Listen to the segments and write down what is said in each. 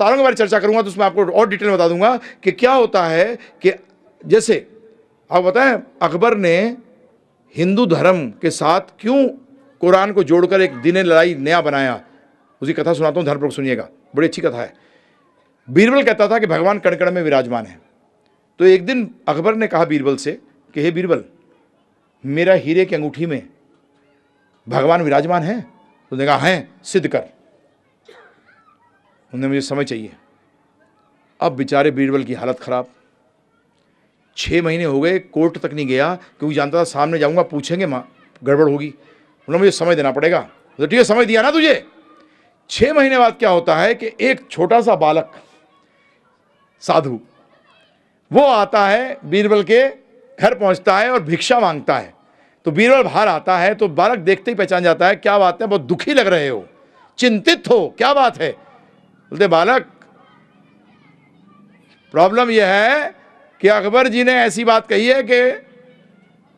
तारों के बारे में चर्चा करूंगा तो उसमें आपको और डिटेल में बता दूंगा कि क्या होता है कि जैसे आप बताएं अकबर ने हिंदू धर्म के साथ क्यों कुरान को जोड़कर एक दिन लड़ाई नया बनाया, उसकी कथा सुनाता हूं, ध्यानपूर्वक सुनिएगा, बड़ी अच्छी कथा है। बीरबल कहता था कि भगवान कण कण में विराजमान है। तो एक दिन अकबर ने कहा बीरबल से कि हे बीरबल, मेरा हीरे की अंगूठी में भगवान विराजमान है? तो उसने कहा है, सिद्ध कर। उन्होंने मुझे समय चाहिए। अब बेचारे बीरबल की हालत खराब, 6 महीने हो गए, कोर्ट तक नहीं गया क्योंकि जानता था सामने जाऊंगा पूछेंगे माँ गड़बड़ होगी। उन्होंने मुझे समय देना पड़ेगा। तो ठीक है, समय दिया ना तुझे। 6 महीने बाद क्या होता है कि एक छोटा सा बालक साधु वो आता है, बीरबल के घर पहुंचता है और भिक्षा मांगता है। तो बीरबल बाहर आता है तो बालक देखते ही पहचान जाता है, क्या बात है, बहुत दुखी लग रहे हो, चिंतित हो, क्या बात है? बोलते बालक, प्रॉब्लम यह है कि अकबर जी ने ऐसी बात कही है कि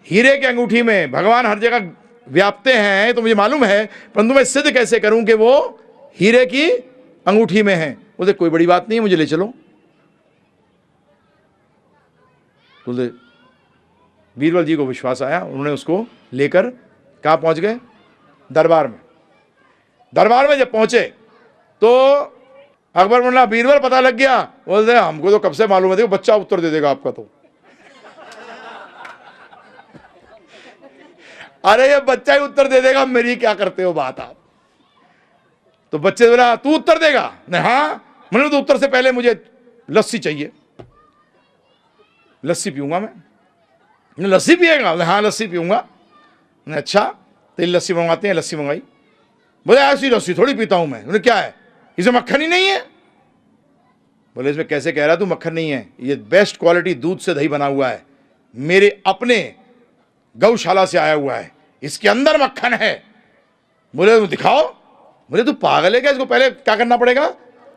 हीरे की अंगूठी में भगवान हर जगह व्याप्ते हैं, तो मुझे मालूम है, परंतु मैं सिद्ध कैसे करूं कि वो हीरे की अंगूठी में है? बोलते कोई बड़ी बात नहीं है, मुझे ले चलो। बोलते बीरबल जी को विश्वास आया, उन्होंने उसको लेकर कहाँ पहुंच गए? दरबार में। दरबार में जब पहुंचे तो अकबर बोला बीरबल पता लग गया? बोलते हमको तो कब से मालूम है, देखो बच्चा उत्तर दे देगा आपका। तो अरे ये बच्चा ही उत्तर दे देगा, मेरी क्या करते हो बात आप? तो बच्चे बोला तू उत्तर देगा? नहीं, हाँ। मैंने तो उत्तर से पहले मुझे लस्सी चाहिए, लस्सी पीऊंगा मैं। लस्सी पिएगा? हाँ लस्सी पीऊंगा। अच्छा तो लस्सी मंगवाते हैं। लस्सी मंगाई। बोले ऐसी लस्सी थोड़ी पीता हूं मैं। क्या है इसमें? मक्खन ही नहीं है। बोले इसमें कैसे कह रहा तू मक्खन नहीं है? ये बेस्ट क्वालिटी दूध से दही बना हुआ है, मेरे अपने गौशाला से आया हुआ है, इसके अंदर मक्खन है। बोले तुम दिखाओ। बोले तू पागल है क्या? इसको पहले क्या करना पड़ेगा?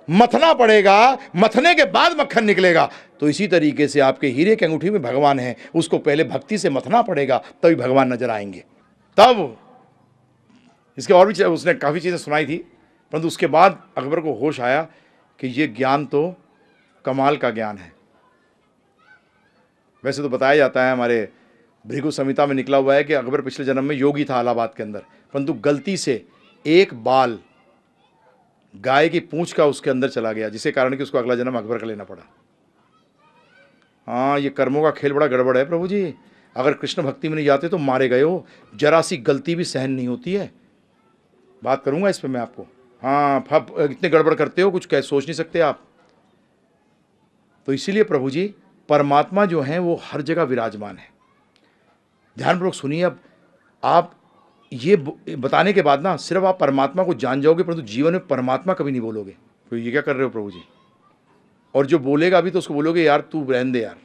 मथना पड़ेगा, मथने के बाद मक्खन निकलेगा। तो इसी तरीके से आपके हीरे की अंगूठी में भगवान है, उसको पहले भक्ति से मथना पड़ेगा, तभी भगवान नजर आएंगे। तब इसके और भी उसने काफ़ी चीज़ें सुनाई थी, परंतु उसके बाद अकबर को होश आया कि ये ज्ञान तो कमाल का ज्ञान है। वैसे तो बताया जाता है, हमारे भृगु संहिता में निकला हुआ है कि अकबर पिछले जन्म में योगी था इलाहाबाद के अंदर, परंतु गलती से एक बाल गाय की पूंछ का उसके अंदर चला गया, जिसके कारण कि उसको अगला जन्म अकबर का लेना पड़ा। हाँ, ये कर्मों का खेल बड़ा गड़बड़ है प्रभु जी। अगर कृष्ण भक्ति में नहीं जाते तो मारे गए हो, जरा सी गलती भी सहन नहीं होती है। बात करूंगा इस पे मैं आपको। हाँ, इतने गड़बड़ करते हो, कुछ सोच नहीं सकते आप। तो इसीलिए प्रभु जी परमात्मा जो है वो हर जगह विराजमान है। ध्यानपूर्वक सुनिए। अब आप ये बताने के बाद ना सिर्फ आप परमात्मा को जान जाओगे, परंतु जीवन में परमात्मा कभी नहीं बोलोगे। तो ये क्या कर रहे हो प्रभु जी? और जो बोलेगा अभी तो उसको बोलोगे यार तू रहने दे यार।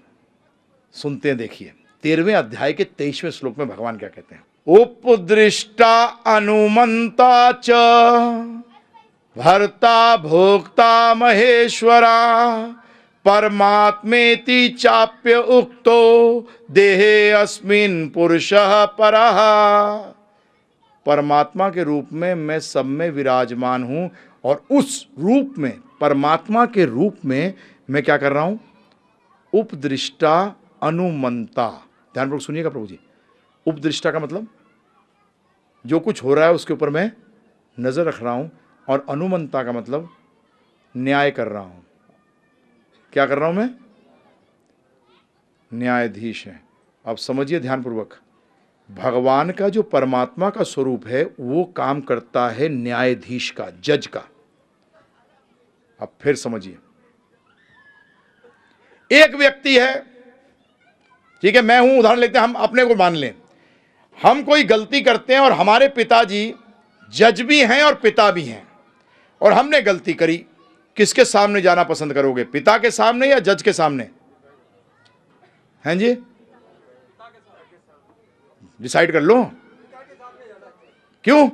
सुनते हैं, देखिए 13वें अध्याय के 23वें श्लोक में भगवान क्या कहते हैं। उपदृष्टा अनुमंता च भर्ता भोक्ता महेश्वरा परमात्मेति चाप्य उक्तो देहे अस्मिन् पुरुषः परः। परमात्मा के रूप में मैं सब में विराजमान हूं, और उस रूप में, परमात्मा के रूप में मैं क्या कर रहा हूं? उपदृष्टा अनुमंता। ध्यानपूर्वक सुनिएगा प्रभु जी। उपदृष्टा का मतलब जो कुछ हो रहा है उसके ऊपर मैं नजर रख रहा हूं, और अनुमंता का मतलब न्याय कर रहा हूं। क्या कर रहा हूं मैं? न्यायाधीश है। अब समझिए ध्यानपूर्वक, भगवान का जो परमात्मा का स्वरूप है वो काम करता है न्यायाधीश का, जज का। अब फिर समझिए, एक व्यक्ति है, ठीक है, मैं हूं, उदाहरण लेते हैं, हम अपने को मान लें, हम कोई गलती करते हैं और हमारे पिताजी जज भी हैं और पिता भी हैं, और हमने गलती करी, किसके सामने जाना पसंद करोगे? पिता के सामने या जज के सामने? हैं जी, डिसाइड कर लो। क्यों?